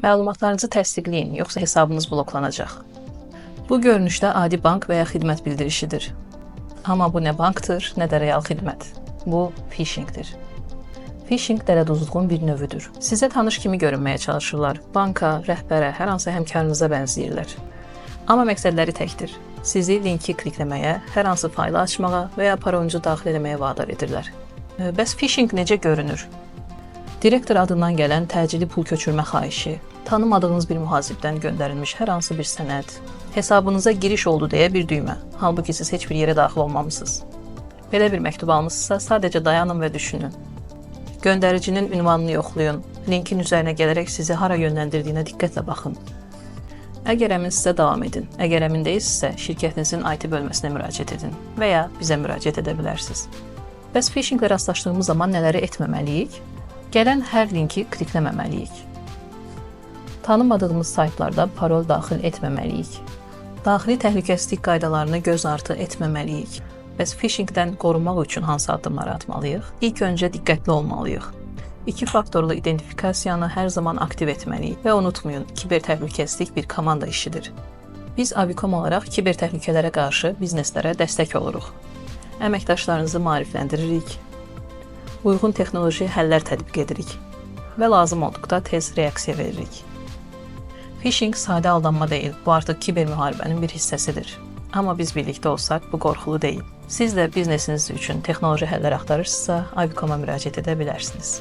Məlumatlarınızı təsdiqləyin, yoxsa hesabınız bloklanacaq. Bu görünüşdə adi bank və ya xidmət bildirişidir. Amma bu nə bankdır, nə də real xidmət. Bu phishingdir. Phishing dələduzluğun bir növüdür. Sizə tanış kimi görünməyə çalışırlar. Banka, rəhbərə, hər hansı həmkarınıza bənzəyirlər. Amma məqsədləri təkdir. Sizi linki klikləməyə, hər hansı faylı açmağa və ya parolunu daxil etməyə vadar edirlər. Bəs phishing necə görünür? Direktor adından gələn təcili pul köçürmə xahişi, tanımadığınız bir mühasibdən göndərilmiş hər hansı bir sənəd, hesabınıza giriş oldu deyə bir düymə, halbuki siz heç bir yerə daxil olmamısınız. Belə bir məktub almışsınızsa, sadəcə dayanın və düşünün. Göndəricinin ünvanını yoxlayın, linkin üzərinə gələrək sizi hara yönləndirdiyinə diqqətlə baxın. Əgər əminsinizsə davam edin, əgər əmin deyilsinizsə şirkətinizin IT bölməsinə müraciət edin və ya bizə müraciət edə bilərsiniz. Bəs phishinglə rastlaşdığımız zaman nələri etməməliyik? Gələn hər linki klikləməməliyik. Tanımadığımız saytlarda parol daxil etməməliyik. Daxili təhlükəsizlik qaydalarını göz ardı etməməliyik. Bəs phishingdən qorunmaq üçün hansı addımları atmalıyıq? İlk öncə diqqətli olmalıyıq. 2 faktorlu identifikasiyanı hər zaman aktiv etməliyik və unutmayın, kiber təhlükəsizlik bir komanda işidir. Biz Avicom olaraq kiber təhlükələrə qarşı bizneslərə dəstək oluruq. Əməkdaşlarınızı maarifləndiririk, uyğun texnoloji həllər tətbiq edirik və lazım olduqda tez reaksiya veririk. Phishing sadə aldanma deyil, bu artıq kiber müharibənin bir hissəsidir. Amma biz birlikdə olsaq, bu qorxulu deyil. Siz də biznesiniz üçün texnoloji həllər axtarırsınızsa, Avicom-a müraciət edə bilərsiniz.